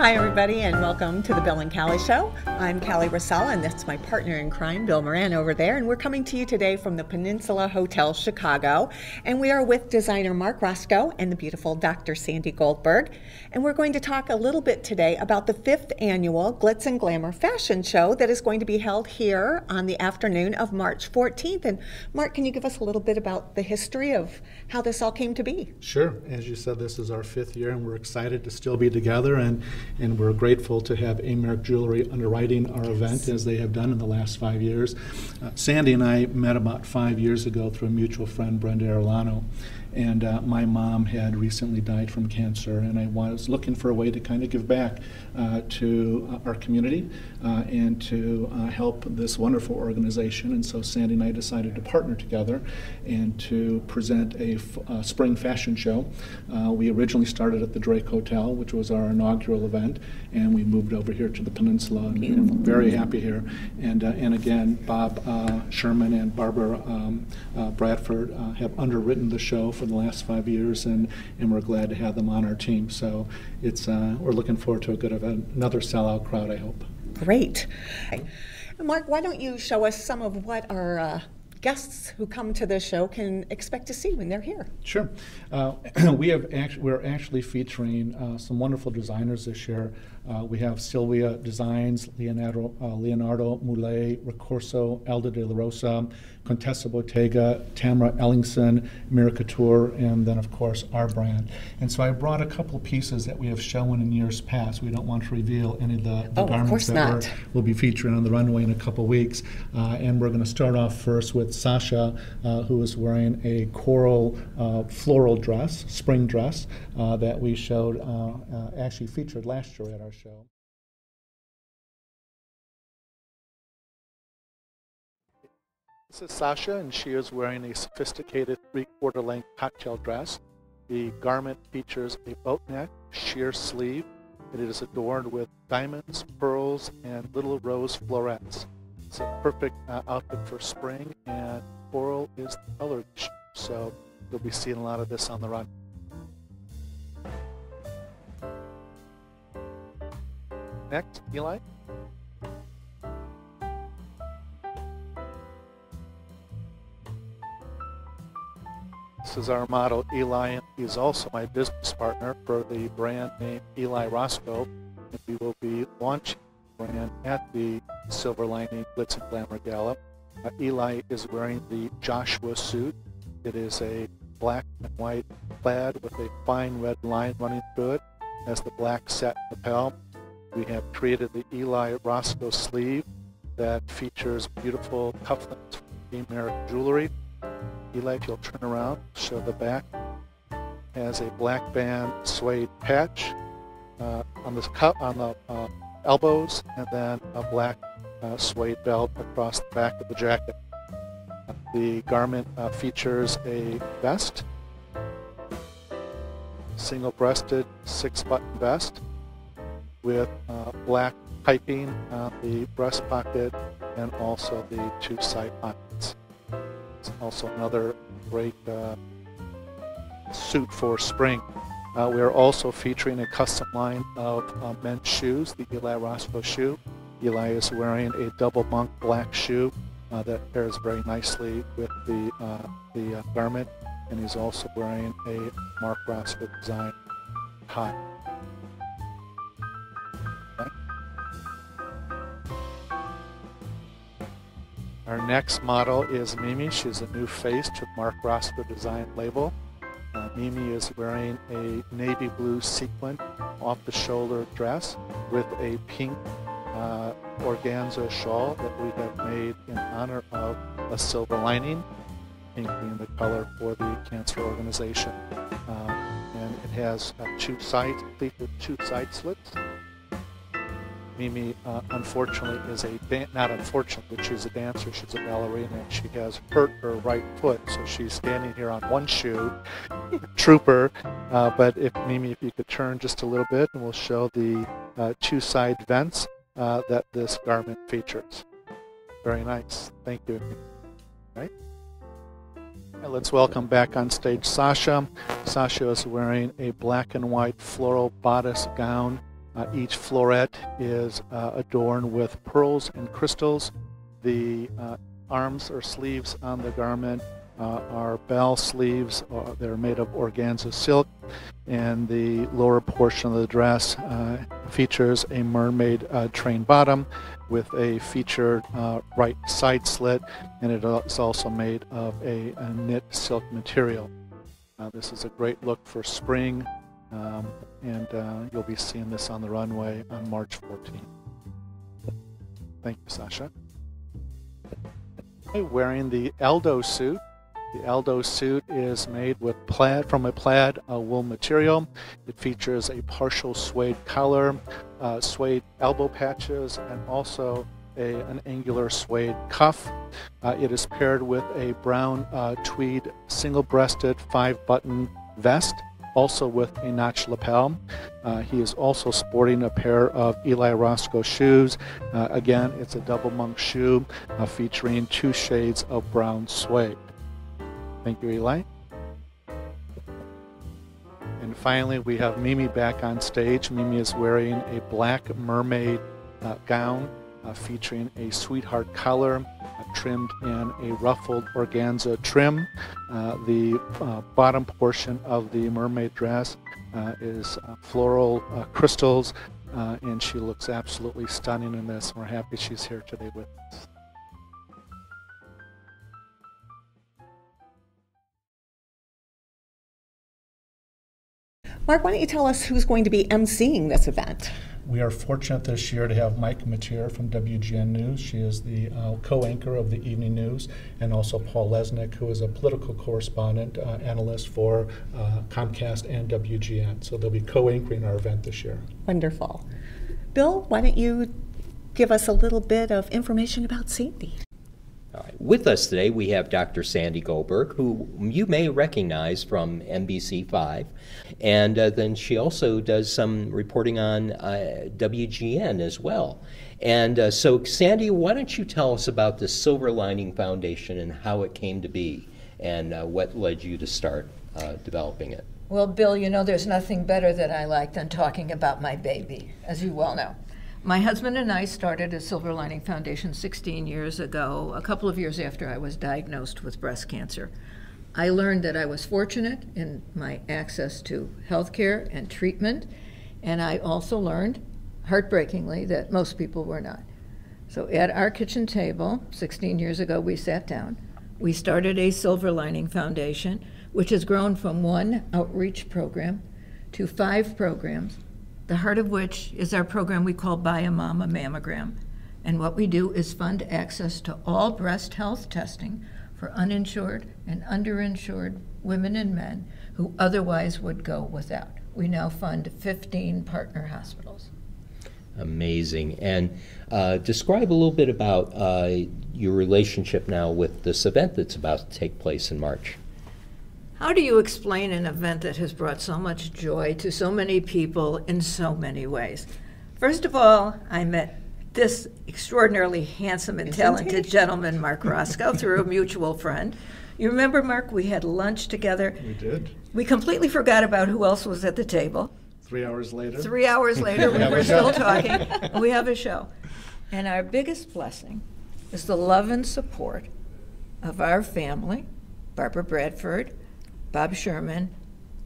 Hi, everybody, and welcome to the Bill and Callie Show. I'm Callie Roscoe, and that's my partner in crime, Bill Moran, over there. And we're coming to you today from the Peninsula Hotel, Chicago. And we are with designer Mark Roscoe and the beautiful Dr. Sandy Goldberg. And we're going to talk a little bit today about the 5th annual Glitz and Glamour fashion show that is going to be held here on the afternoon of March 14th. And Mark, can you give us a little bit about the history of how this all came to be? Sure. As you said, this is our 5th year, and we're excited to still be together, and we're grateful to have Mark Jewelry underwriting our event as they have done in the last 5 years. Sandy and I met about 5 years ago through a mutual friend, Brenda Arellano, and my mom had recently died from cancer, and I was looking for a way to kind of give back to our community and to help this wonderful organization. And so Sandy and I decided to partner together and to present a spring fashion show. We originally started at the Drake Hotel, which was our inaugural event, and we moved over here to the Peninsula, and we're very happy here. And again, Bob Sherman and Barbara Bradford have underwritten the show for the last 5 years, and we're glad to have them on our team. So it's we're looking forward to a good event, another sellout crowd, I hope. Great. Mark, why don't you show us some of what our guests who come to the show can expect to see when they're here? Sure. We're actually featuring some wonderful designers this year. We have Sylvia Designs, Leonardo Moulet, Ricorso, Elda de la Rosa, Contessa Bottega, Tamara Ellingson, Mira Couture, and then of course our brand. And so I brought a couple pieces that we have shown in years past. We don't want to reveal any of the garments that we'll be featuring on the runway in a couple weeks. And we're going to start off first with Sasha, who is wearing a coral floral dress, spring dress, that we showed, actually featured last year at our show. This is Sasha, and she is wearing a sophisticated 3/4 length cocktail dress. The garment features a boat neck, sheer sleeve. It is adorned with diamonds, pearls, and little rose florets. It's a perfect outfit for spring, and coral is the color, so you'll be seeing a lot of this on the run. Next, Eli. This is our model, Eli, and he's also my business partner for the brand name Eli Roscoe, and we will be launching the brand at the Silver Lining Glitz and Glamour Gala. Eli is wearing the Joshua suit. It is a black and white plaid with a fine red line running through it as the black satin lapel. We have created the Eli Roscoe sleeve that features beautiful cufflinks from Mark Jewelry. Eli, if you'll turn around, show the back, has a black band suede patch on the elbows, and then a black suede belt across the back of the jacket. The garment features a vest, single-breasted 6-button vest with black piping on the breast pocket and also the 2 side pockets. It's also another great suit for spring. We are also featuring a custom line of men's shoes, the Eli Roscoe shoe. Eli is wearing a double monk black shoe that pairs very nicely with the garment, and he's also wearing a Mark Roscoe design tie. Our next model is Mimi. She's a new face to the Mark Roscoe design label. Mimi is wearing a navy blue sequin off-the-shoulder dress with a pink organza shawl that we have made in honor of a silver lining, pink being the color for the cancer organization. And it has 2 sides, complete with 2 side slits. Mimi, unfortunately, is not unfortunately, but she's a dancer, she's a ballerina, and she has hurt her right foot, so she's standing here on 1 shoe. Trooper, but Mimi, if you could turn just a little bit, and we'll show the 2 side vents that this garment features. Very nice. Thank you. Right? And let's welcome back on stage Sasha. Sasha is wearing a black and white floral bodice gown Each floret is adorned with pearls and crystals. The arms or sleeves on the garment are bell sleeves. They're made of organza silk, and the lower portion of the dress features a mermaid train bottom with a featured right side slit, and it is also made of a knit silk material. This is a great look for spring, and you'll be seeing this on the runway on March 14th. Thank you, Sasha. Wearing the Aldo suit. The Aldo suit is made with from a plaid wool material. It features a partial suede collar, suede elbow patches, and also an angular suede cuff. It is paired with a brown tweed single-breasted 5-button vest, also with a notch lapel. He is also sporting a pair of Eli Roscoe shoes. Again, it's a double monk shoe featuring 2 shades of brown suede. Thank you, Eli. And finally, we have Mimi back on stage. Mimi is wearing a black mermaid gown featuring a sweetheart collar trimmed in a ruffled organza trim. The bottom portion of the mermaid dress is floral crystals, and she looks absolutely stunning in this. We're happy she's here today with us. Mark, why don't you tell us who's going to be emceeing this event? We are fortunate this year to have Mike Mateer from WGN News. She is the co-anchor of the evening news, and also Paul Lesnick, who is a political correspondent, analyst for Comcast and WGN. So they'll be co-anchoring our event this year. Wonderful. Bill, why don't you give us a little bit of information about Sandy? All right. With us today, we have Dr. Sandy Goldberg, who you may recognize from NBC5. And then she also does some reporting on WGN as well. And so, Sandy, why don't you tell us about the Silver Lining Foundation and how it came to be and what led you to start developing it? Well, Bill, you know, there's nothing better that I like than talking about my baby, as you well know. My husband and I started a Silver Lining Foundation 16 years ago, a couple of years after I was diagnosed with breast cancer. I learned that I was fortunate in my access to health care and treatment, and I also learned, heartbreakingly, that most people were not. So at our kitchen table, 16 years ago, we sat down. We started a Silver Lining Foundation, which has grown from 1 outreach program to 5 programs, the heart of which is our program we call Buy a Mom a Mammogram. And what we do is fund access to all breast health testing for uninsured and underinsured women and men who otherwise would go without. We now fund 15 partner hospitals. Amazing. And describe a little bit about your relationship now with this event that's about to take place in March. How do you explain an event that has brought so much joy to so many people in so many ways? First of all, I met this extraordinarily handsome and talented gentleman, Mark Roscoe, through a mutual friend. You remember, Mark, we had lunch together. We did. We completely forgot about who else was at the table. 3 hours later. 3 hours later, we were still talking, and we have a show. And our biggest blessing is the love and support of our family, Barbara Bradford, Bob Sherman,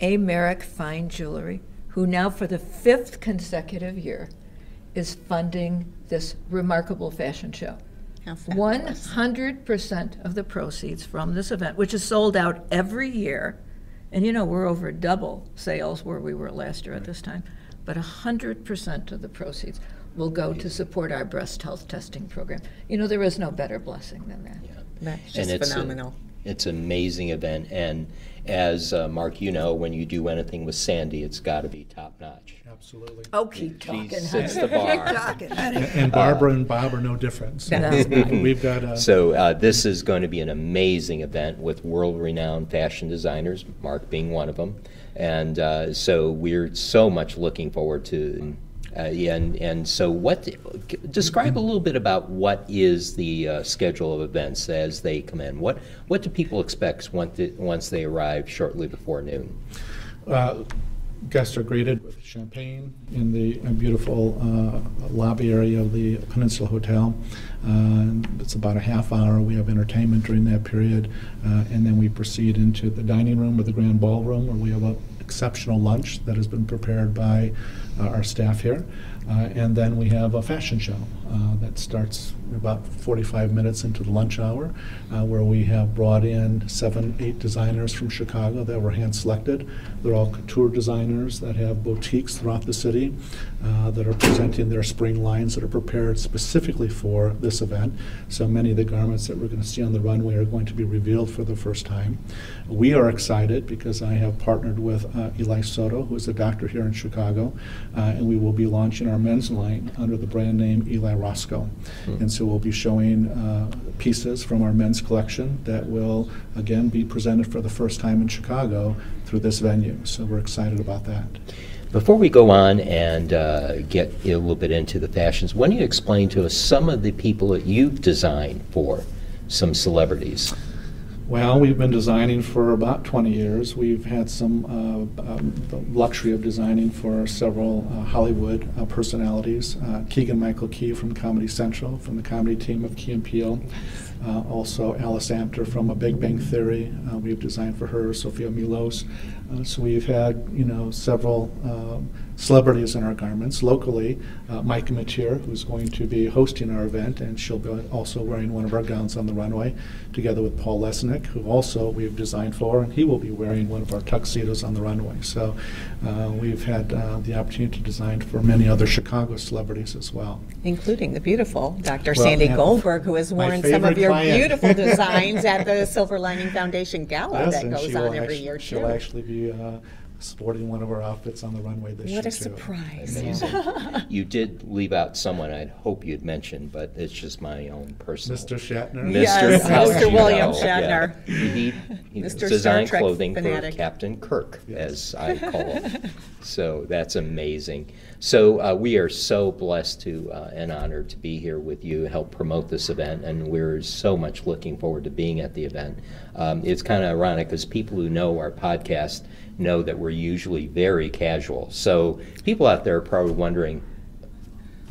A. Merrick Fine Jewelry, who now for the 5th consecutive year is funding this remarkable fashion show. 100% of the proceeds from this event, which is sold out every year, and you know we're over double sales where we were last year at this time, but 100% of the proceeds will go to support our breast health testing program. You know, there is no better blessing than that. Yeah. That's just phenomenal. It's an amazing event, and as Mark, you know, when you do anything with Sandy, it's got to be top notch. Absolutely. Oh, keep talking. She sets the bar. Keep talking. And Barbara and Bob are no different. So we've got So this is going to be an amazing event with world-renowned fashion designers, Mark being one of them, and so we're so much looking forward to. And so describe a little bit about what is the schedule of events as they come in. What do people expect once they arrive shortly before noon? Guests are greeted with champagne in the beautiful lobby area of the Peninsula Hotel. It's about a half hour. We have entertainment during that period, and then we proceed into the dining room or the grand ballroom, where we have an exceptional lunch that has been prepared by our staff here. And then we have a fashion show that starts about 45 minutes into the lunch hour, where we have brought in 7-8 designers from Chicago that were hand-selected. They're all couture designers that have boutiques throughout the city that are presenting their spring lines that are prepared specifically for this event. So many of the garments that we're going to see on the runway are going to be revealed for the first time. We are excited because I have partnered with Eli Soto, who is a doctor here in Chicago, and we will be launching our men's line under the brand name Eli Roscoe. And so we'll be showing pieces from our men's collection that will, again, be presented for the first time in Chicago through this venue. So we're excited about that. Before we go on and get a little bit into the fashions, why don't you explain to us some of the people that you've designed for some celebrities? Well, we've been designing for about 20 years. We've had some the luxury of designing for several Hollywood personalities. Keegan-Michael Key from Comedy Central, from the comedy team of Key and Peele. Also Alice Amter from A Big Bang Theory. We've designed for her, Sophia Milos. So we've had, several celebrities in our garments. Locally, Micah Mateer, who's going to be hosting our event, and she'll be also wearing one of our gowns on the runway, together with Paul Lesnick, who also we've designed for, and he will be wearing one of our tuxedos on the runway. So we've had the opportunity to design for many other Chicago celebrities as well. Including the beautiful Dr. Sandy Goldberg, who has worn some of your beautiful designs at the Silver Lining Foundation Gala that goes on every year, too. She'll actually be sporting one of our outfits on the runway this year. What a surprise. Amazing. You did leave out someone I'd hope you'd mention, but it's just my own personal. Mr. Shatner? Yes, Mr. William Shatner. Yeah. He Mr. designed Star Trek clothing fanatic. for Captain Kirk, as I call him. So that's amazing. So we are so blessed to and honored to be here with you, help promote this event, and we're so much looking forward to being at the event. It's kind of ironic because people who know our podcast know that we're usually very casual. So people out there are probably wondering,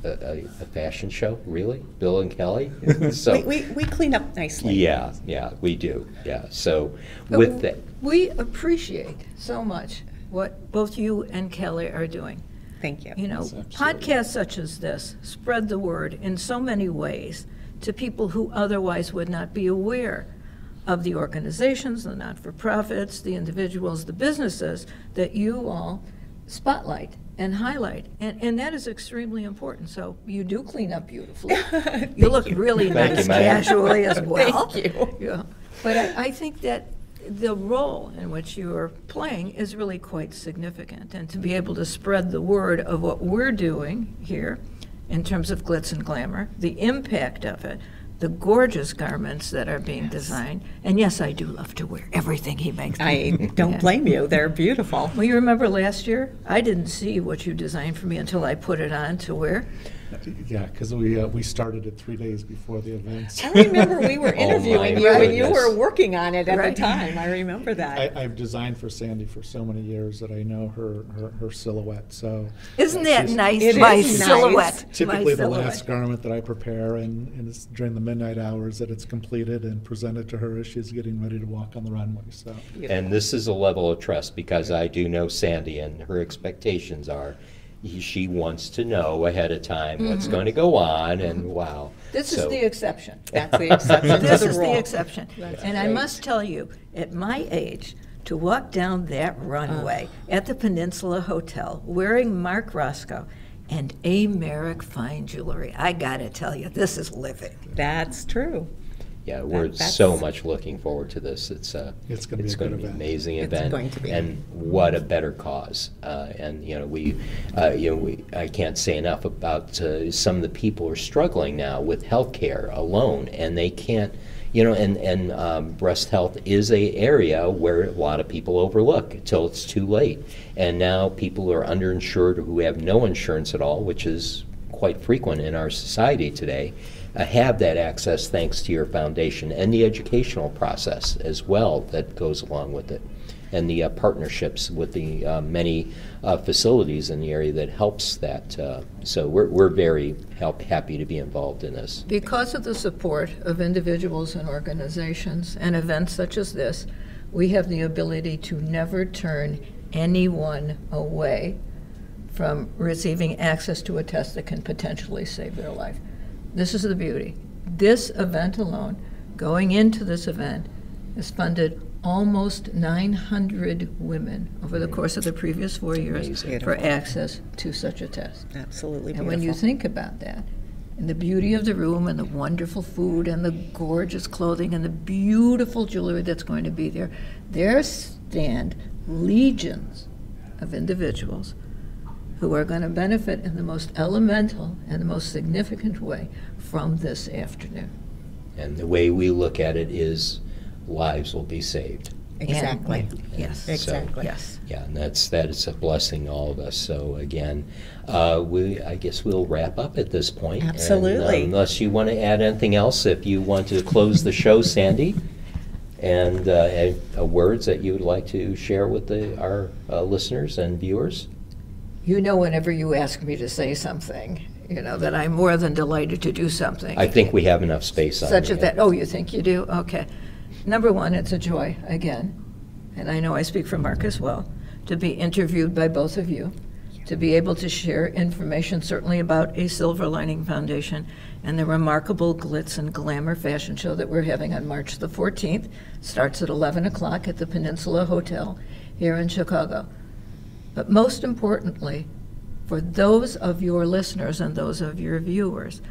a fashion show, really? Bill and Kelly? So We clean up nicely. yeah, we do. Yeah. So But with that, we appreciate so much what both you and Kelly are doing. Thank you. You know, Yes, absolutely. podcasts such as this spread the word in so many ways to people who otherwise would not be aware of the organizations, the not-for-profits, the individuals, the businesses that you all spotlight and highlight. And that is extremely important. So you do clean up beautifully. You look really Thank nice you, Maya. casually as well. Thank you. Yeah. But I think that the role in which you are playing is really quite significant. And to be able to spread the word of what we're doing here in terms of Glitz and Glamour, the impact of it, the gorgeous garments that are being designed. And yes, I do love to wear everything he makes. I don't Yeah. blame you. They're beautiful. Well, you remember last year? I didn't see what you designed for me until I put it on to wear. Yeah, because we started it 3 days before the event. I remember we were Oh, interviewing my you and you goodness. were working on it at Right. the time. I remember that. I've designed for Sandy for so many years that I know her silhouette. So Isn't that she's nice? It My is nice. silhouette. typically My the silhouette. last garment that I prepare, and it's during the midnight hours that it's completed and presented to her as she's getting ready to walk on the runway. So and this is a level of trust because I do know Sandy, and her expectations are she wants to know ahead of time what's going to go on, and wow. This is So- the exception. That's the exception to This the is rule. the exception. And I must tell you, at my age, to walk down that runway at the Peninsula Hotel wearing Mark Roscoe and A. Merrick fine jewelry, I gotta tell you, this is living. That's true. Yeah, we're That's- so much looking forward to this. It's gonna be a it's good going to be an event. amazing It's event, going to be. and what a better cause. And I can't say enough about some of the people who are struggling now with health care alone, and they can't. Breast health is a area where a lot of people overlook until it's too late. And now people who are underinsured or who have no insurance at all, which is quite frequent in our society today, have that access thanks to your foundation and the educational process as well that goes along with it. and the partnerships with the many facilities in the area that helps that. So we're very happy to be involved in this. Because of the support of individuals and organizations and events such as this, we have the ability to never turn anyone away from receiving access to a test that can potentially save their life. This is the beauty. This event alone, going into this event, has funded almost 900 women over the course of the previous 4 years for access to such a test. Absolutely beautiful. And when you think about that, and the beauty of the room and the wonderful food and the gorgeous clothing and the beautiful jewelry that's going to be there stand legions of individuals who are going to benefit in the most elemental and the most significant way from this afternoon. And the way we look at it is lives will be saved. Exactly. Yes. Exactly. Yes. Yeah, and that is a blessing to all of us. So again, I guess we'll wrap up at this point. Absolutely. And, unless you want to add anything else, if you want to close the show, Sandy, and words that you would like to share with our listeners and viewers. You know, whenever you ask me to say something, you know, that I'm more than delighted to do something. I think we have enough space on such it. as that. Oh, you think you do? Okay. Number one, it's a joy, again, and I know I speak for Mark as well, to be interviewed by both of you, to be able to share information certainly about a Silver Lining Foundation and the remarkable Glitz and Glamour fashion show that we're having on March the 14th. Starts at 11 o'clock at the Peninsula Hotel here in Chicago. But most importantly, for those of your listeners and those of your viewers,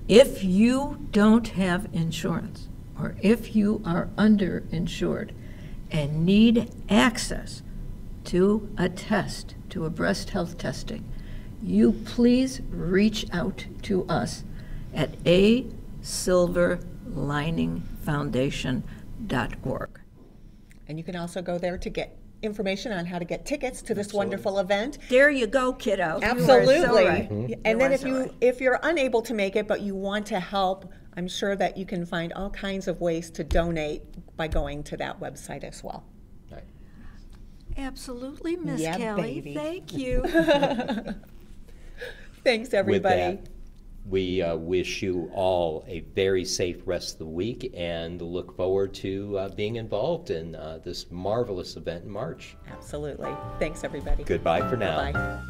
if you don't have insurance, or if you are underinsured and need access to a test, to a breast health testing, you please reach out to us at asilverliningfoundation.org. And you can also go there to get information on how to get tickets to this wonderful event. There you go, kiddo. Absolutely. You are so right. And then right. if you're unable to make it but you want to help, I'm sure that you can find all kinds of ways to donate by going to that website as well. Right. Absolutely, Miss Yeah, Kelly. baby. Thank you. Thanks, everybody. With that, we wish you all a very safe rest of the week and look forward to being involved in this marvelous event in March. Absolutely. Thanks, everybody. Goodbye for now. Bye.